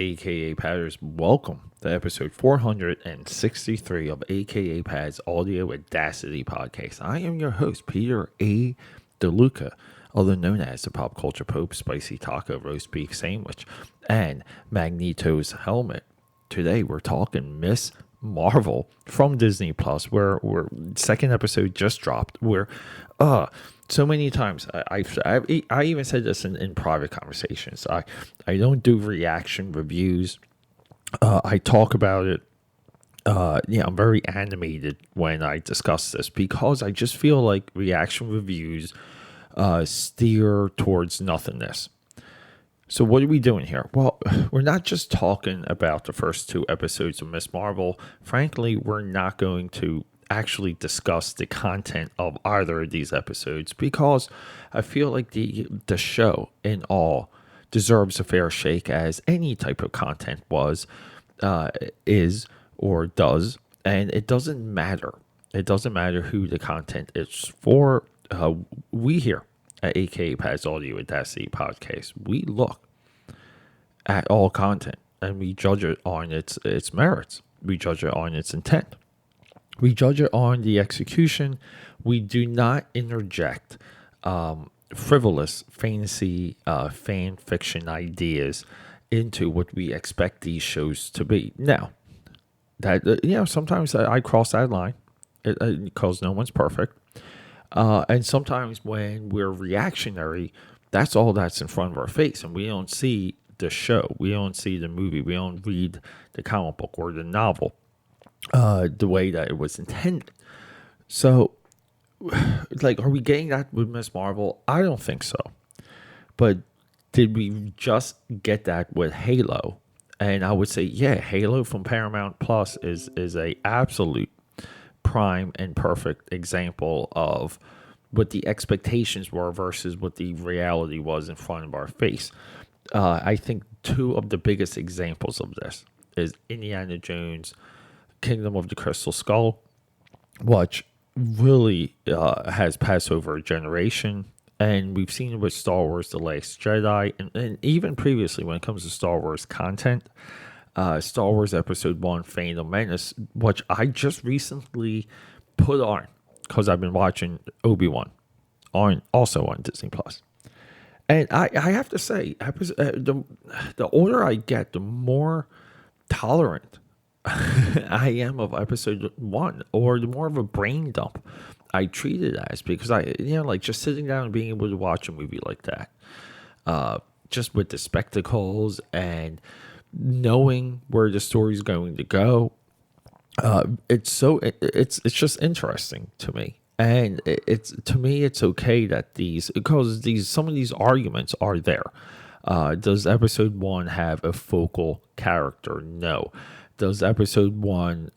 AKAPADers, welcome to episode 463 of AKAPAD's Audio Audacity podcast. I am your host, Peter A. DeLuca, other known as the Pop Culture Pope, Spicy Taco Roast Beef Sandwich, and Magneto's Helmet. Today we're talking Miss Marvel from Disney Plus, where second episode just dropped. Where, so many times I even said this in private conversations. I don't do reaction reviews. I talk about it. I'm very animated when I discuss this because I just feel like reaction reviews steer towards nothingness. So what are we doing here? Well, we're not just talking about the first two episodes of Miss Marvel. Frankly, we're not going to actually discuss the content of either of these episodes because I feel like the show in all deserves a fair shake, as any type of content is or does, and it doesn't matter. It doesn't matter who the content is for. We here at AKAPAD's Audio Audacity podcast, we look at all content and we judge it on its merits. We judge it on its intent. We judge it on the execution. We do not interject frivolous fantasy fan fiction ideas into what we expect these shows to be. Now, that sometimes I cross that line because no one's perfect. And sometimes when we're reactionary, that's all that's in front of our face, and we don't see the show, we don't see the movie, we don't read the comic book or the novel the way that it was intended. So, are we getting that with Miss Marvel? I don't think so. But did we just get that with Halo? And I would say, yeah, Halo from Paramount Plus is a absolute prime and perfect example of what the expectations were versus what the reality was in front of our face. I think two of the biggest examples of this is Indiana Jones, Kingdom of the Crystal Skull, which really has passed over a generation. And we've seen it with Star Wars The Last Jedi, and even previously when it comes to Star Wars content, Star Wars Episode 1, Phantom Menace, which I just recently put on because I've been watching Obi-Wan also on Disney Plus. And I have to say, the older I get, the more tolerant I am of Episode 1, or the more of a brain dump I treat it as, because just sitting down and being able to watch a movie like that, just with the spectacles and knowing where the story's going to go, it's just interesting to me. And it's okay that some of these arguments are there. Does episode 1 have a focal character? No. Does episode 1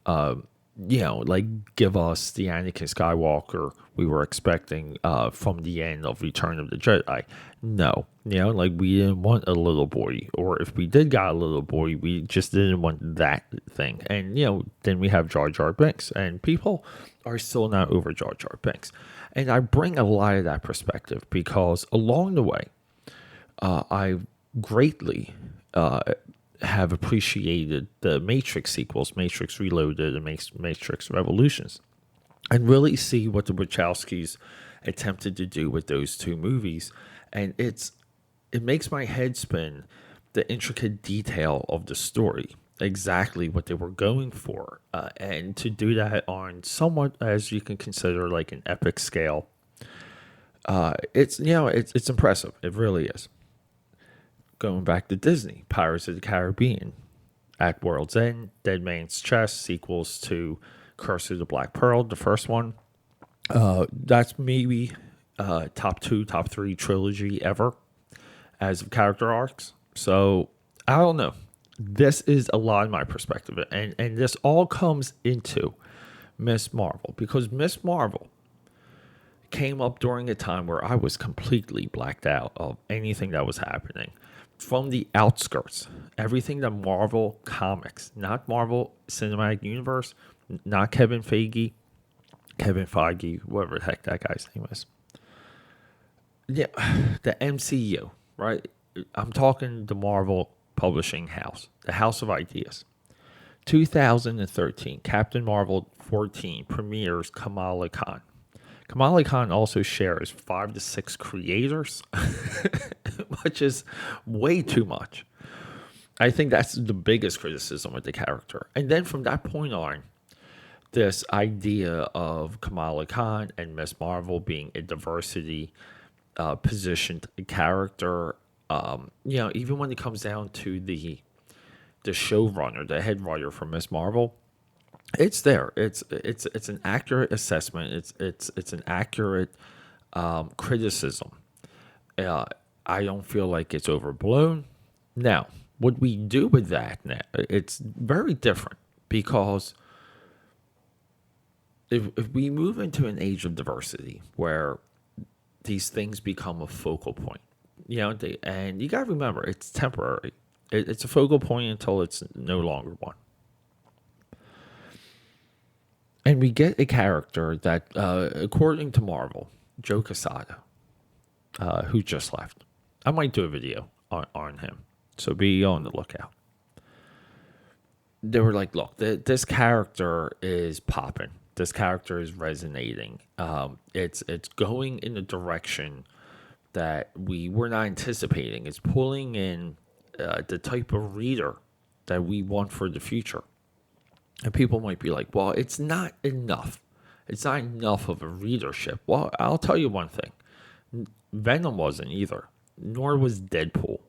give us the Anakin Skywalker we were expecting from the end of Return of the Jedi? No. We didn't want a little boy, or if we did got a little boy, we just didn't want that thing. And then we have Jar Jar Binks, and people are still not over Jar Jar Binks. And I bring a lot of that perspective because along the way, I greatly have appreciated the Matrix sequels, Matrix Reloaded and Matrix Revolutions, and really see what the Wachowskis attempted to do with those two movies. And it makes my head spin, the intricate detail of the story, exactly what they were going for, and to do that on somewhat, as you can consider, like an epic scale. It's impressive. It really is. Going back to Disney, Pirates of the Caribbean, At World's End, Dead Man's Chest, sequels to Curse of the Black Pearl, the first one. That's maybe top 2, top 3 trilogy ever as of character arcs. So I don't know. This is a lot of my perspective, and this all comes into Miss Marvel, because Miss Marvel came up during a time where I was completely blacked out of anything that was happening. From the outskirts, everything that Marvel Comics, not Marvel Cinematic Universe, not Kevin Feige, whatever the heck that guy's name is. Yeah, the MCU, right? I'm talking the Marvel publishing house, the House of Ideas. 2013, Captain Marvel 14 premieres Kamala Khan. Kamala Khan also shares 5 to 6 creators, which is way too much. I think that's the biggest criticism of the character. And then from that point on, this idea of Kamala Khan and Miss Marvel being a diversity positioned character, even when it comes down to the showrunner, the head writer for Miss Marvel, it's there. It's an accurate assessment. It's an accurate criticism. I don't feel like it's overblown. Now, what we do with that now, it's very different because if we move into an age of diversity where these things become a focal point, and you gotta remember it's temporary. It's a focal point until it's no longer one. And we get a character that, according to Marvel, Joe Quesada, who just left. I might do a video on him, so be on the lookout. They were like, look, this character is popping. This character is resonating. It's going in a direction that we were not anticipating. It's pulling in the type of reader that we want for the future. And people might be like, well, it's not enough. It's not enough of a readership. Well, I'll tell you one thing. Venom wasn't either, nor was Deadpool.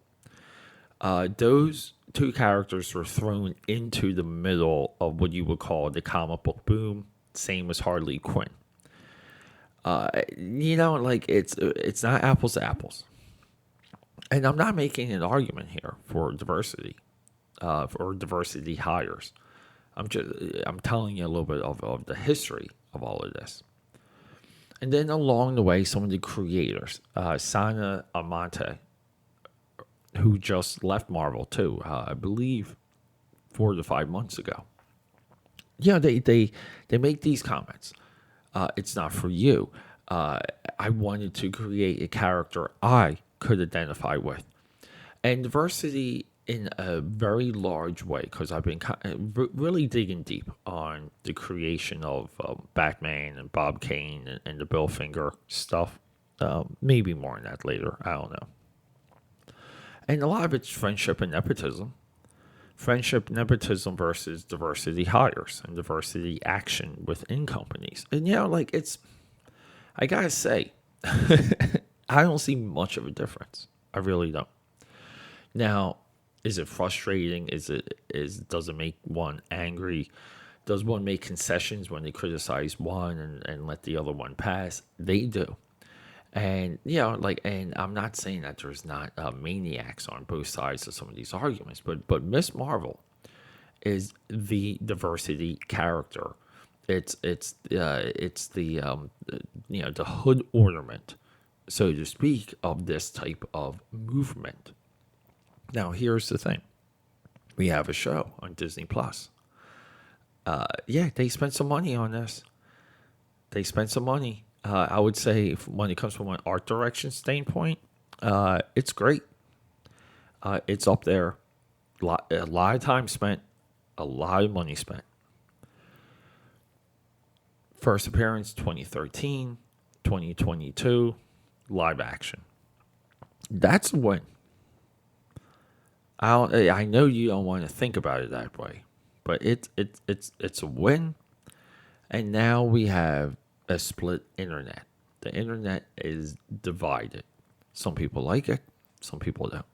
Those two characters were thrown into the middle of what you would call the comic book boom. Same as Harley Quinn. It's not apples to apples. And I'm not making an argument here for diversity, for diversity hires. I'm telling you a little bit of the history of all of this. And then along the way, some of the creators, Sana Amante, who just left Marvel too, I believe 4 to 5 months ago. They make these comments. It's not for you. I wanted to create a character I could identify with. And diversity in a very large way, because I've been really digging deep on the creation of Batman and Bob Kane and the Bill Finger stuff. Maybe more on that later. I don't know. And a lot of it's friendship and nepotism. Friendship, nepotism versus diversity hires and diversity action within companies. And, I gotta say, I don't see much of a difference. I really don't. Now, is it frustrating? Does it make one angry? Does one make concessions when they criticize one and let the other one pass? They do. And, and I'm not saying that there's not maniacs on both sides of some of these arguments, but Miss Marvel is the diversity character. It's the hood ornament, so to speak, of this type of movement. Now, here's the thing. We have a show on Disney Plus. They spent some money on this. They spent some money. I would say when it comes from an art direction standpoint, it's great. It's up there. A lot of time spent. A lot of money spent. First appearance, 2013, 2022, live action. That's a win. I know you don't want to think about it that way, but it's a win. And now we have a split internet. The internet is divided. Some people like it, some people don't.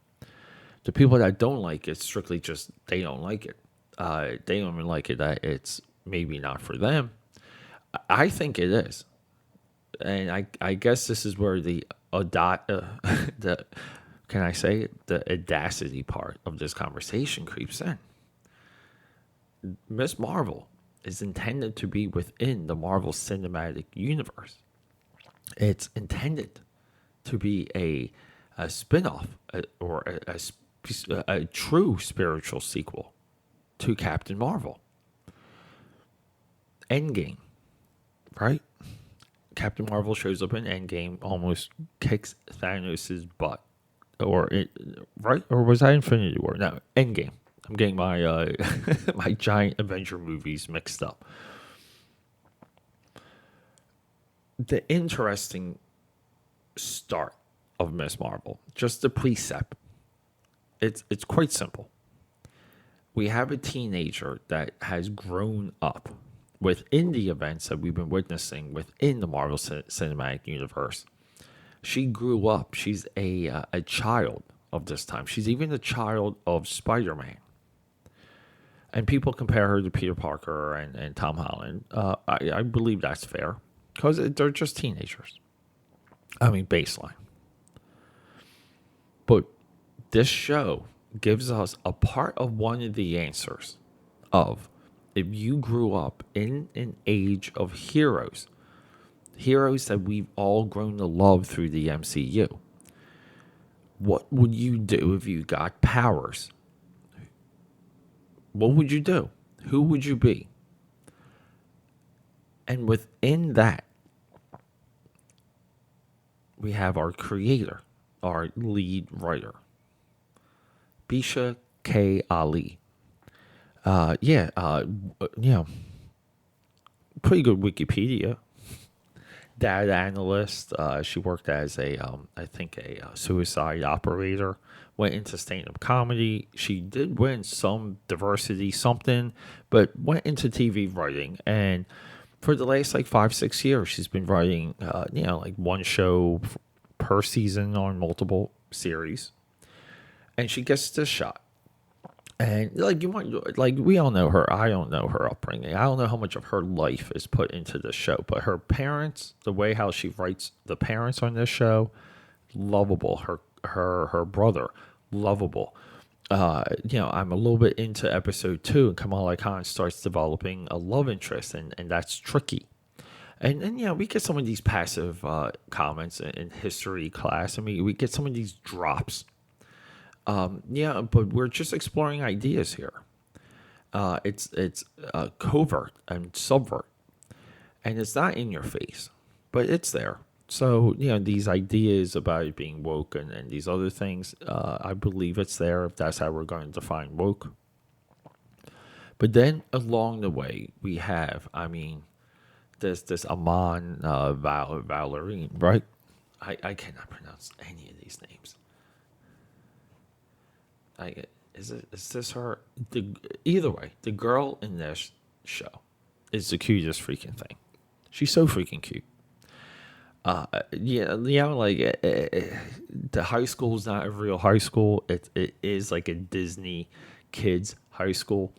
The people that don't like it, strictly just they don't like it. They don't even like it that it's maybe not for them. I think it is. And I guess this is where the can I say it? The audacity part of this conversation creeps in. Miss Marvel is intended to be within the Marvel Cinematic Universe. It's intended to be a spin-off or a true spiritual sequel to Captain Marvel. Endgame, right? Captain Marvel shows up in Endgame, almost kicks Thanos' butt. right? Or was that Infinity War? No, Endgame. I'm getting my my giant Avenger movies mixed up. The interesting start of Miss Marvel, just the precept. It's quite simple. We have a teenager that has grown up within the events that we've been witnessing within the Marvel Cinematic Universe. She grew up. She's a child of this time. She's even a child of Spider-Man. And people compare her to Peter Parker and Tom Holland. I believe that's fair because they're just teenagers. I mean, baseline. But this show gives us a part of one of the answers of if you grew up in an age of heroes, heroes that we've all grown to love through the MCU. What would you do if you got powers? What would you do? Who would you be? And within that, we have our creator, our lead writer, Bisha K. Ali. Pretty good Wikipedia. Data analyst. She worked as I think a suicide operator. Went into stand-up comedy. She did win some diversity something, but went into TV writing. And for the last like 5-6 years, she's been writing, like one show per season on multiple series. And she gets this shot. And we all know her. I don't know her upbringing. I don't know how much of her life is put into this show. But her parents, the way how she writes the parents on this show, lovable. Her brother, lovable. I'm a little bit into episode 2, and Kamala Khan starts developing a love interest, and that's tricky. And we get some of these passive comments in history class. I mean, we get some of these drops. But we're just exploring ideas here. It's covert and subvert, and it's not in your face, but it's there. So these ideas about it being woke and these other things, I believe it's there if that's how we're going to define woke. But then along the way we have, this Amon Valerine, right? I cannot pronounce any of these names. Is this her? Either way, the girl in this show is the cutest freaking thing. She's so freaking cute. The high school is not a real high school. It is like a Disney kids high school,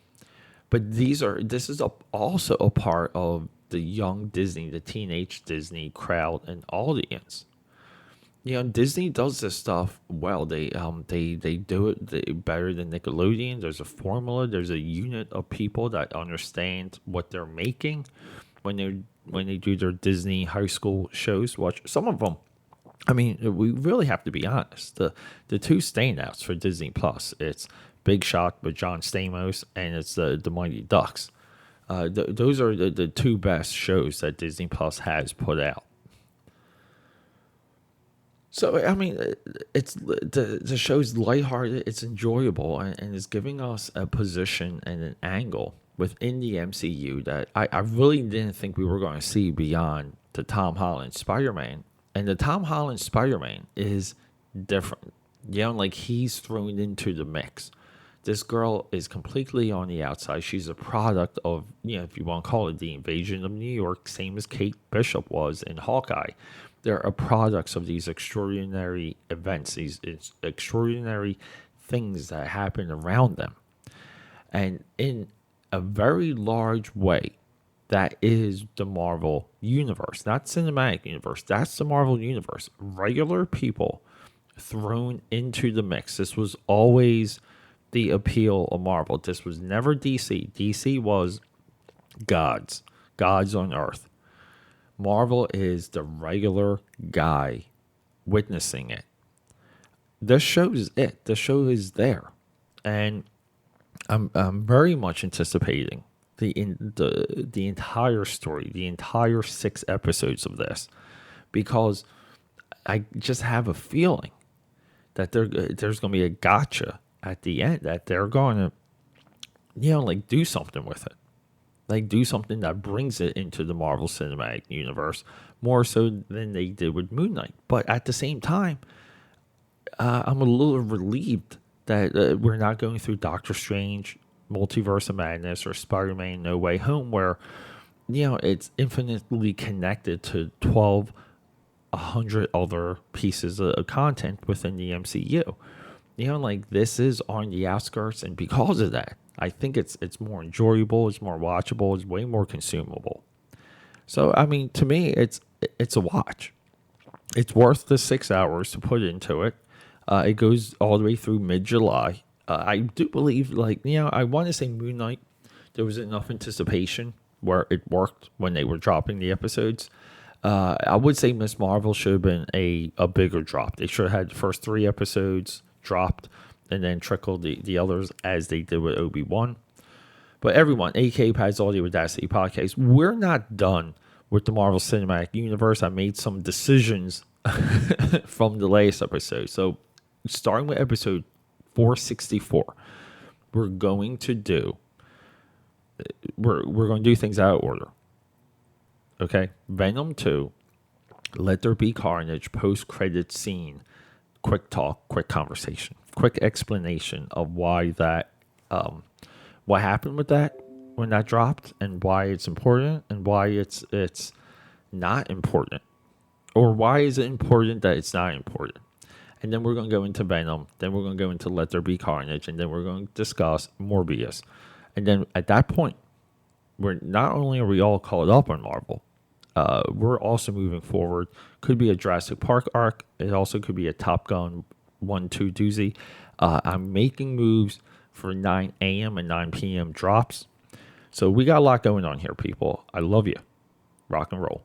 but this is also a part of the young Disney, the teenage Disney crowd and audience. Disney does this stuff well. They do it better than Nickelodeon. There's a formula. There's a unit of people that understand what they're making when they do their Disney high school shows. Watch some of them. We really have to be honest. The two standouts for Disney Plus, it's Big Shot with John Stamos, and it's the Mighty Ducks. Those are the two best shows that Disney Plus has put out. So it's the show's lighthearted, it's enjoyable, and it's giving us a position and an angle within the MCU that I really didn't think we were going to see beyond the Tom Holland Spider-Man. And the Tom Holland Spider-Man is different. He's thrown into the mix. This girl is completely on the outside. She's a product of, if you want to call it the invasion of New York, same as Kate Bishop was in Hawkeye. They're products of these extraordinary events, these extraordinary things that happen around them. And in a very large way, that is the Marvel universe, not cinematic universe. That's the Marvel universe. Regular people thrown into the mix. This was always the appeal of Marvel. This was never DC. DC was gods on Earth. Marvel is the regular guy witnessing it. This show is it. The show is there, and I'm very much anticipating the entire story, the entire 6 episodes of this, because I just have a feeling that there's going to be a gotcha at the end, that they're going to, like do something with it. Like do something that brings it into the Marvel Cinematic Universe more so than they did with Moon Knight. But at the same time, I'm a little relieved that we're not going through Doctor Strange, Multiverse of Madness, or Spider-Man No Way Home, where, it's infinitely connected to 1,200 other pieces of content within the MCU. Like this is on the outskirts, and because of that, I think it's more enjoyable, it's more watchable, it's way more consumable. So, I mean, to me, it's a watch. It's worth the 6 hours to put into it. It goes all the way through mid-July. I do believe, I want to say Moon Knight, there was enough anticipation where it worked when they were dropping the episodes. I would say Miss Marvel should have been a bigger drop. They should have had the first 3 episodes dropped and then trickled the others as they did with Obi-Wan. But everyone, AKAPAD's Audio Audacity Podcast, we're not done with the Marvel Cinematic Universe. I made some decisions from the last episode. So starting with episode 464, we're going to do things out of order. Okay? Venom 2, Let There Be Carnage, post-credit scene, quick talk, quick conversation, quick explanation of why that, what happened with that when that dropped, and why it's important, and why it's not important, or why is it important that it's not important. And then we're going to go into Venom, then we're going to go into Let There Be Carnage, and then we're going to discuss Morbius. And then at that point, we're not only are we all caught up on Marvel, we're also moving forward. Could be a Jurassic Park arc. It also could be a Top Gun 1-2 doozy. I'm making moves for 9 a.m. and 9 p.m. drops. So we got a lot going on here, people. I love you. Rock and roll.